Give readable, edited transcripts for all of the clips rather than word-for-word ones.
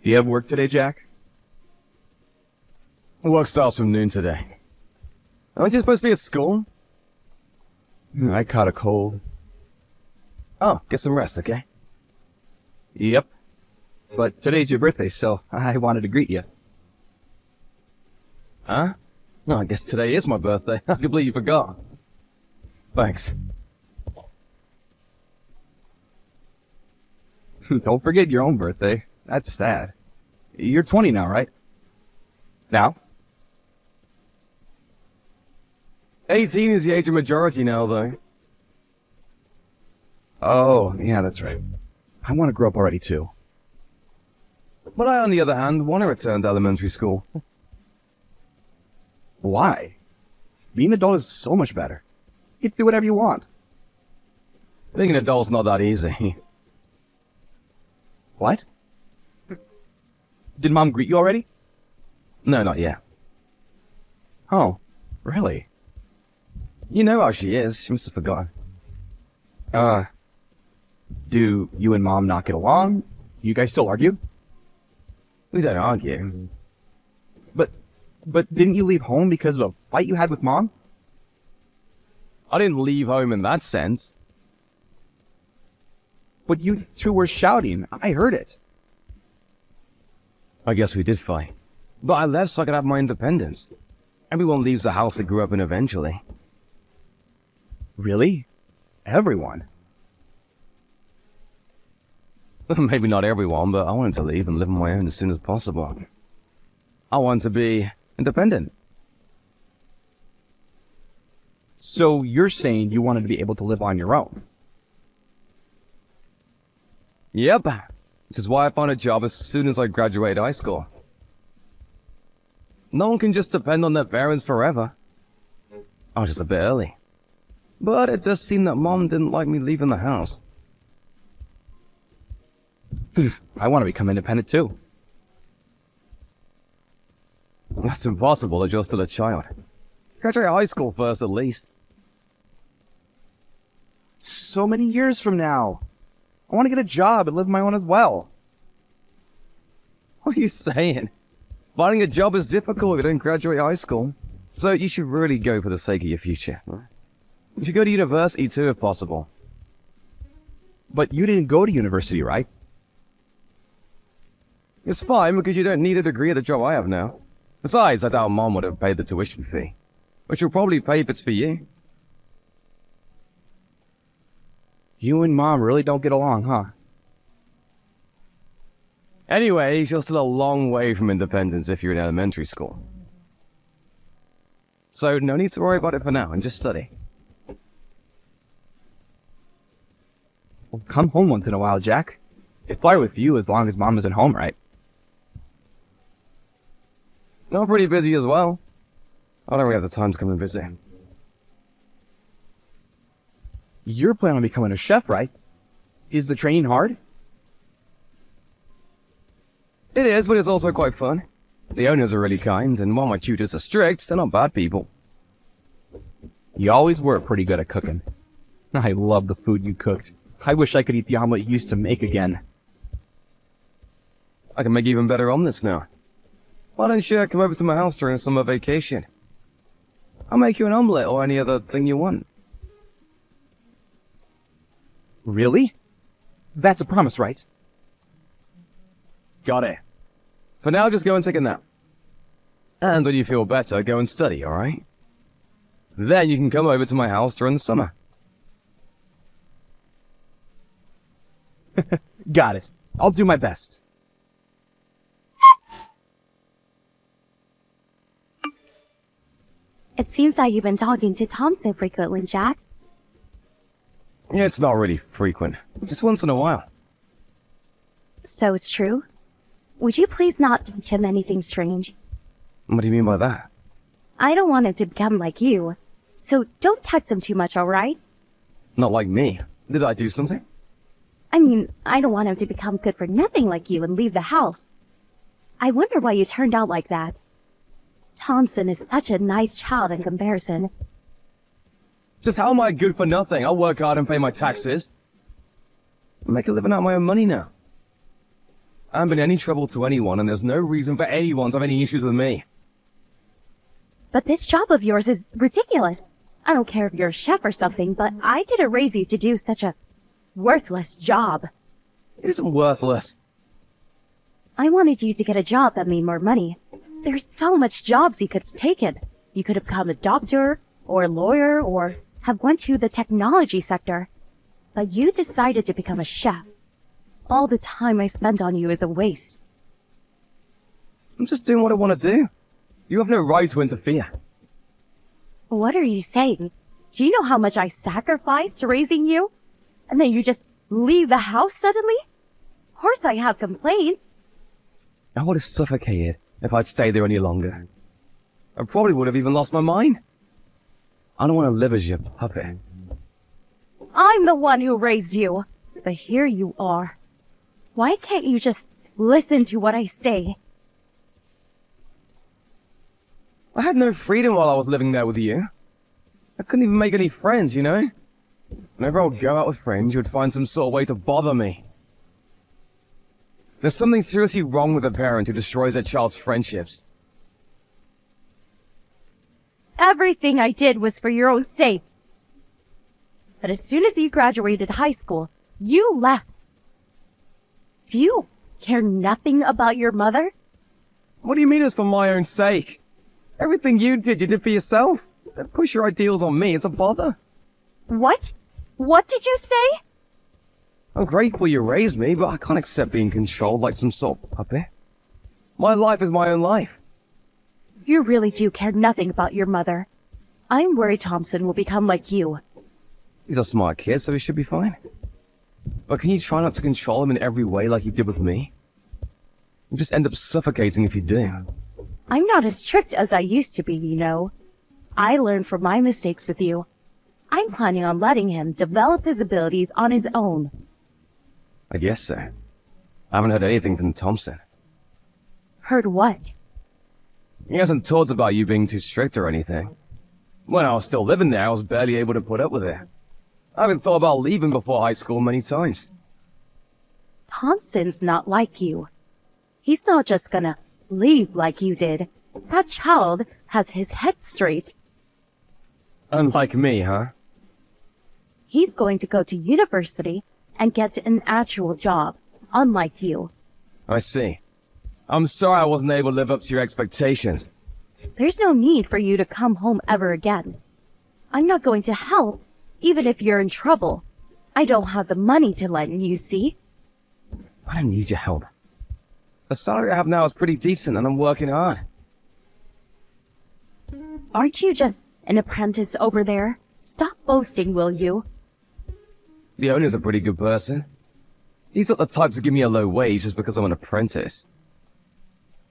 Do you have work today, Jack? Work starts from noon today. Aren't you supposed to be at school? I caught a cold. Oh, get some rest, okay? Yep. But today's your birthday, so I wanted to greet you. Huh? No, I guess today is my birthday. I completely forgot. Thanks. Don't forget your own birthday. That's sad. You're 20 now, right? Now? 18 is the age of majority now, though. Oh, yeah, that's right. I want to grow up already, too. But I, on the other hand, want to return to elementary school. Why? Being an adult is so much better. You get to do whatever you want. Being an adult's not that easy. What? Did Mom greet you already? No, not yet. Oh, really? You know how she is. She must have forgotten. Do you and Mom not get along? You guys still argue? We don't argue. But didn't you leave home because of a fight you had with Mom? I didn't leave home in that sense. But you two were shouting. I heard it. I guess we did fight. But I left so I could have my independence. Everyone leaves the house they grew up in eventually. Really? Everyone? Maybe not everyone, but I wanted to leave and live on my own as soon as possible. I want to be independent. So you're saying you wanted to be able to live on your own? Yep. Which is why I found a job as soon as I graduated high school. No one can just depend on their parents forever. I was just a bit early. But it does seem that Mom didn't like me leaving the house. I want to become independent too. That's impossible if you're still a child. Graduate high school first, at least. So many years from now. I want to get a job and live my own as well. What are you saying? Finding a job is difficult if you don't graduate high school. So you should really go for the sake of your future. You should go to university too, if possible. But you didn't go to university, right? It's fine because you don't need a degree at the job I have now. Besides, I doubt Mom would have paid the tuition fee. Which she'll probably pay if it's for you. You and Mom really don't get along, huh? Anyway, you're still a long way from independence if you're in elementary school. So no need to worry about it for now, and just study. Well, come home once in a while, Jack. I'd fly with you as long as Mom isn't home, right? I'm pretty busy as well. I don't really have the time to come and visit. You're planning on becoming a chef, right? Is the training hard? It is, but it's also quite fun. The owners are really kind, and while my tutors are strict, they're not bad people. You always were pretty good at cooking. I love the food you cooked. I wish I could eat the omelet you used to make again. I can make even better omelets now. Why don't you come over to my house during summer vacation? I'll make you an omelet or any other thing you want. Really? That's a promise, right? Got it. For now, just go and take a nap. And when you feel better, go and study, alright? Then you can come over to my house during the summer. Got it. I'll do my best. It seems like you've been talking to Thompson frequently, Jack. Yeah, it's not really frequent. Just once in a while. So it's true? Would you please not teach him anything strange? What do you mean by that? I don't want him to become like you. So don't text him too much, alright? Not like me. Did I do something? I mean, I don't want him to become good for nothing like you and leave the house. I wonder why you turned out like that. Thompson is such a nice child in comparison. Just how am I good for nothing? I'll work hard and pay my taxes. I make a living out of my own money now. I haven't been any trouble to anyone, and there's no reason for anyone to have any issues with me. But this job of yours is ridiculous. I don't care if you're a chef or something, but I didn't raise you to do such a worthless job. It isn't worthless. I wanted you to get a job that made more money. There's so much jobs you could have taken. You could have become a doctor, or a lawyer, or have went to the technology sector. But you decided to become a chef. All the time I spent on you is a waste. I'm just doing what I want to do. You have no right to interfere. What are you saying? Do you know how much I sacrificed raising you? And then you just leave the house suddenly? Of course I have complaints. I would have suffocated if I'd stayed there any longer. I probably would have even lost my mind. I don't want to live as your puppet. I'm the one who raised you. But here you are. Why can't you just listen to what I say? I had no freedom while I was living there with you. I couldn't even make any friends, you know? Whenever I would go out with friends, you would find some sort of way to bother me. There's something seriously wrong with a parent who destroys their child's friendships. Everything I did was for your own sake. But as soon as you graduated high school, you left. Do you care nothing about your mother? What do you mean it's for my own sake? Everything you did for yourself. Don't push your ideals on me, it's a bother. What? What did you say? I'm grateful you raised me, but I can't accept being controlled like some sort of puppet. My life is my own life. You really do care nothing about your mother. I'm worried Thompson will become like you. He's a smart kid, so he should be fine. But can you try not to control him in every way like you did with me? You'll just end up suffocating if you do. I'm not as strict as I used to be, you know. I learned from my mistakes with you. I'm planning on letting him develop his abilities on his own. I guess so. I haven't heard anything from Thompson. Heard what? He hasn't talked about you being too strict or anything. When I was still living there, I was barely able to put up with it. I haven't thought about leaving before high school many times. Thompson's not like you. He's not just gonna leave like you did. That child has his head straight. Unlike me, huh? He's going to go to university and get an actual job, unlike you. I see. I'm sorry I wasn't able to live up to your expectations. There's no need for you to come home ever again. I'm not going to help, even if you're in trouble. I don't have the money to lend, you see. I don't need your help. The salary I have now is pretty decent and I'm working hard. Aren't you just an apprentice over there? Stop boasting, will you? The owner's a pretty good person. He's not the type to give me a low wage just because I'm an apprentice.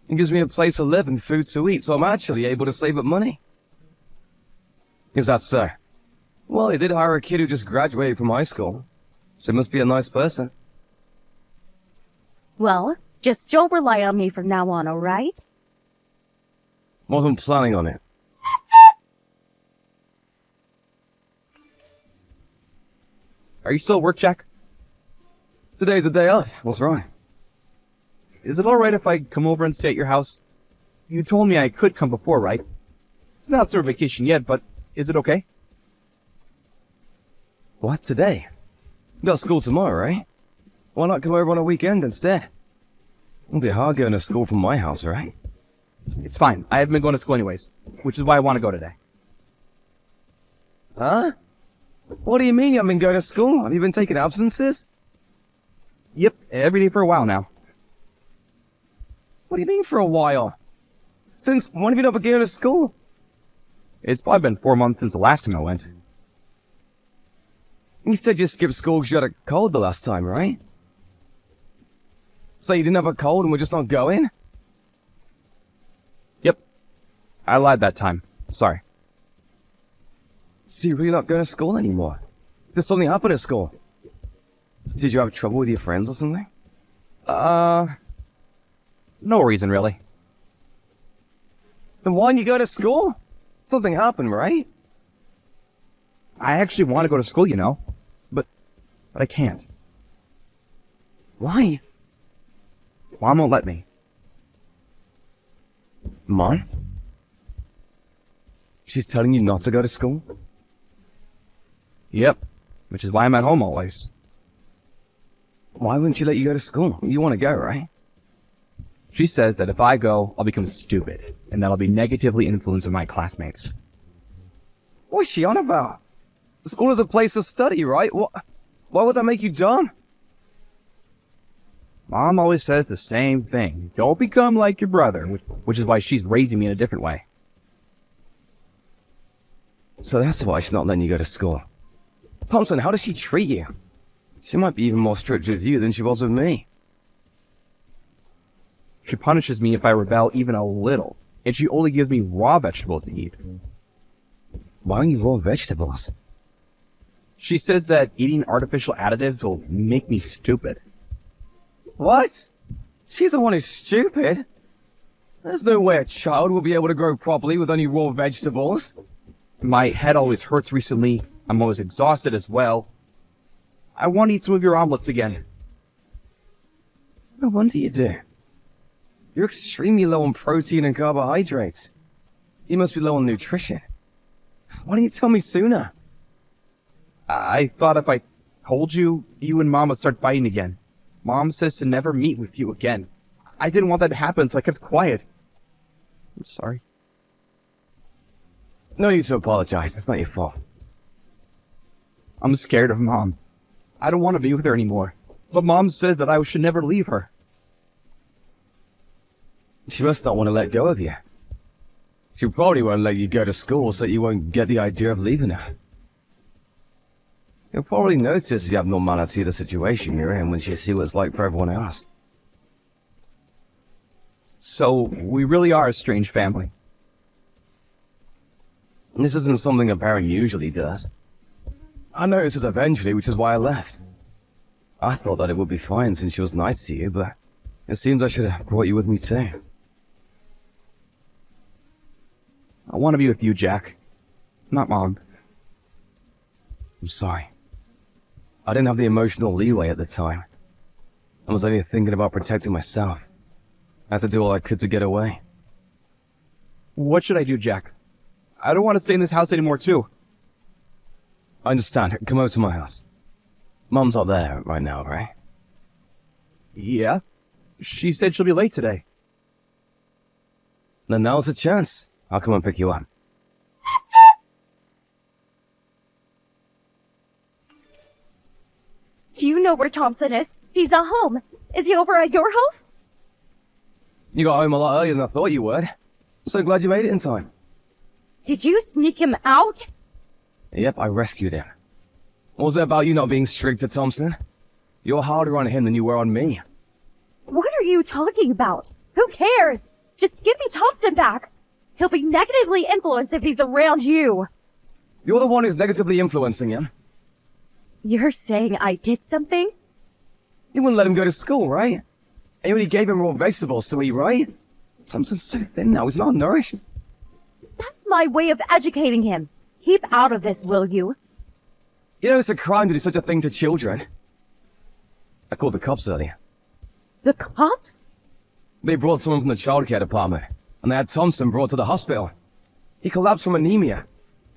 He gives me a place to live and food to eat, so I'm actually able to save up money. Is that so? Well, he did hire a kid who just graduated from high school, so he must be a nice person. Well, just don't rely on me from now on, alright? Wasn't planning on it. Are you still at work, Jack? Today's a day off. What's wrong? Is it alright if I come over and stay at your house? You told me I could come before, right? It's not summer vacation yet, but is it okay? What, today? You got school tomorrow, right? Why not come over on a weekend instead? It'll be hard going to school from my house, right? It's fine. I haven't been going to school anyways, which is why I want to go today. Huh? What do you mean you haven't been going to school? Have you been taking absences? Yep, every day for a while now. What do you mean for a while? Since when have you not been going to school? It's probably been 4 months since the last time I went. You said you skipped school because you had a cold the last time, right? So you didn't have a cold and we're just not going? Yep. I lied that time. Sorry. So you're really not going to school anymore? Did something happen at school? Did you have trouble with your friends or something? No reason, really. Then why didn't you go to school? Something happened, right? I actually want to go to school, you know. But I can't. Why? Mom won't let me. Mom? She's telling you not to go to school? Yep. Which is why I'm at home always. Why wouldn't she let you go to school? You want to go, right? She says that if I go, I'll become stupid, and that I'll be negatively influencing my classmates. What's she on about? School is a place to study, right? Why would that make you dumb? Mom always says the same thing. Don't become like your brother, which is why she's raising me in a different way. So that's why she's not letting you go to school. Thompson, how does she treat you? She might be even more strict with you than she was with me. She punishes me if I rebel even a little, and she only gives me raw vegetables to eat. Why don't you raw vegetables? She says that eating artificial additives will make me stupid. What? She's the one who's stupid. There's no way a child will be able to grow properly with only raw vegetables. My head always hurts recently. I'm always exhausted as well. I want to eat some of your omelets again. No wonder you do. You're extremely low on protein and carbohydrates. You must be low on nutrition. Why didn't you tell me sooner? I thought if I told you, you and Mom would start fighting again. Mom says to never meet with you again. I didn't want that to happen, so I kept quiet. I'm sorry. No need to apologize. It's not your fault. I'm scared of Mom. I don't want to be with her anymore. But Mom says that I should never leave her. She must not want to let go of you. She probably won't let you go to school so that you won't get the idea of leaving her. You'll probably notice the abnormality of the situation you're in when she sees what it's like for everyone else. So, we really are a strange family. This isn't something a parent usually does. I noticed this eventually, which is why I left. I thought that it would be fine since she was nice to you, but it seems I should have brought you with me too. I want to be with you, Jack. Not Mom. I'm sorry. I didn't have the emotional leeway at the time. I was only thinking about protecting myself. I had to do all I could to get away. What should I do, Jack? I don't want to stay in this house anymore, too. I understand. Come over to my house. Mom's not there right now, right? Yeah. She said she'll be late today. Then now's the chance. I'll come and pick you up. Do you know where Thompson is? He's not home. Is he over at your house? You got home a lot earlier than I thought you would. I'm so glad you made it in time. Did you sneak him out? Yep, I rescued him. What was it about you not being strict to Thompson? You're harder on him than you were on me. What are you talking about? Who cares? Just give me Thompson back. He'll be negatively influenced if he's around you. You're the one who's negatively influencing him. You're saying I did something? You wouldn't let him go to school, right? And you only gave him raw vegetables to eat, right? Thompson's so thin now, he's malnourished. That's my way of educating him. Keep out of this, will you? You know it's a crime to do such a thing to children. I called the cops earlier. The cops? They brought someone from the childcare department, and they had Thompson brought to the hospital. He collapsed from anemia.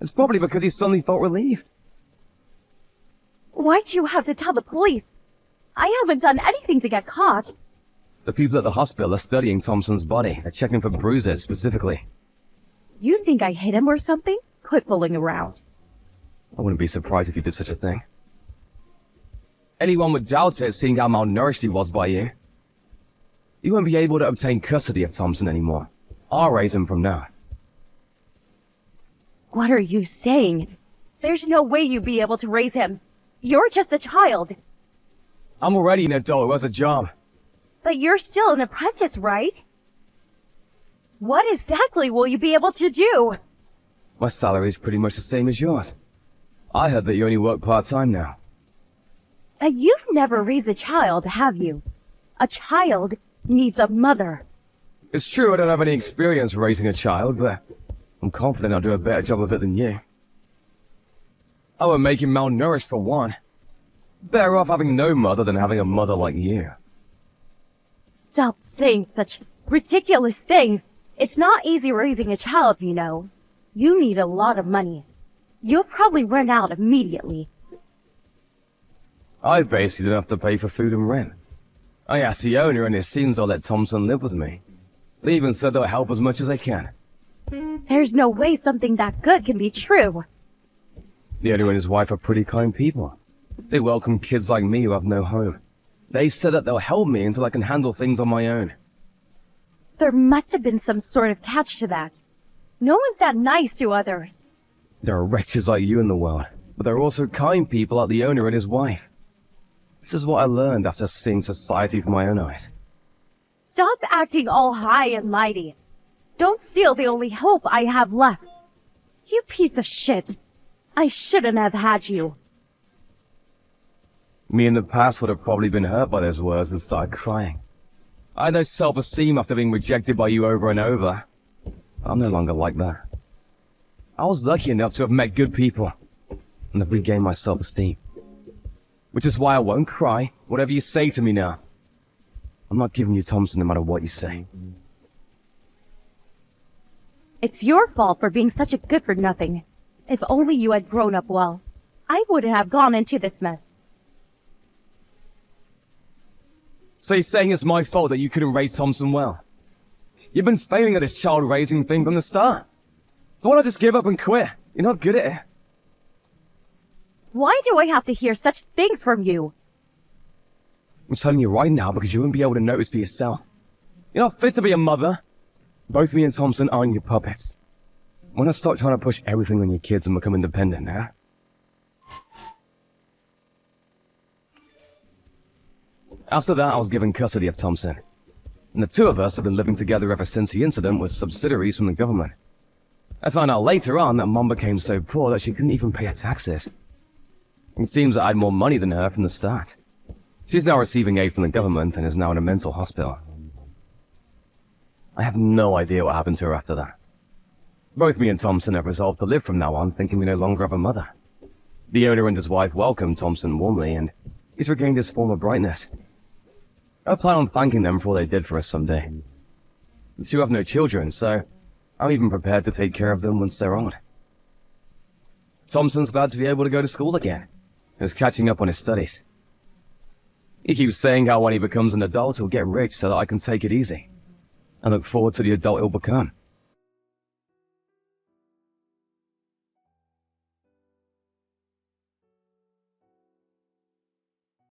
It's probably because he suddenly felt relieved. Why'd you have to tell the police? I haven't done anything to get caught. The people at the hospital are studying Thompson's body. They're checking for bruises specifically. You think I hit him or something? Quit fooling around. I wouldn't be surprised if you did such a thing. Anyone would doubt it, seeing how malnourished he was by you. You won't be able to obtain custody of Thompson anymore. I'll raise him from now. What are you saying? There's no way you'd be able to raise him. You're just a child. I'm already an adult who has a job. But you're still an apprentice, right? What exactly will you be able to do? My salary is pretty much the same as yours. I heard that you only work part-time now. You've never raised a child, have you? A child needs a mother. It's true I don't have any experience raising a child, but I'm confident I'll do a better job of it than you. I won't make him malnourished for one. Better off having no mother than having a mother like you. Stop saying such ridiculous things. It's not easy raising a child, you know. You need a lot of money. You'll probably run out immediately. I basically don't have to pay for food and rent. I asked the owner and it seems they'll let Thompson live with me. They even said they'll help as much as they can. There's no way something that good can be true. The owner and his wife are pretty kind people. They welcome kids like me who have no home. They said that they'll help me until I can handle things on my own. There must have been some sort of catch to that. No one's that nice to others. There are wretches like you in the world, but there are also kind people like the owner and his wife. This is what I learned after seeing society with my own eyes. Stop acting all high and mighty. Don't steal the only hope I have left. You piece of shit. I shouldn't have had you. Me in the past would have probably been hurt by those words and started crying. I had no self-esteem after being rejected by you over and over. I'm no longer like that. I was lucky enough to have met good people and have regained my self-esteem. Which is why I won't cry, whatever you say to me now. I'm not giving you Thompson no matter what you say. It's your fault for being such a good-for-nothing. If only you had grown up well, I wouldn't have gone into this mess. So you're saying it's my fault that you couldn't raise Thompson well? You've been failing at this child-raising thing from the start. So why not just give up and quit? You're not good at it. Why do I have to hear such things from you? I'm telling you right now because you wouldn't be able to notice for yourself. You're not fit to be a mother. Both me and Thompson aren't your puppets. Why not stop trying to push everything on your kids and become independent, huh? After that, I was given custody of Thompson. And the two of us have been living together ever since the incident with subsidiaries from the government. I found out later on that Mom became so poor that she couldn't even pay her taxes. It seems that I had more money than her from the start. She's now receiving aid from the government and is now in a mental hospital. I have no idea what happened to her after that. Both me and Thompson have resolved to live from now on, thinking we no longer have a mother. The owner and his wife welcomed Thompson warmly, and he's regained his former brightness. I plan on thanking them for all they did for us someday. The two have no children, so I'm even prepared to take care of them once they're old. Thompson's glad to be able to go to school again. He's catching up on his studies. He keeps saying how when he becomes an adult he'll get rich so that I can take it easy. I look forward to the adult he'll become.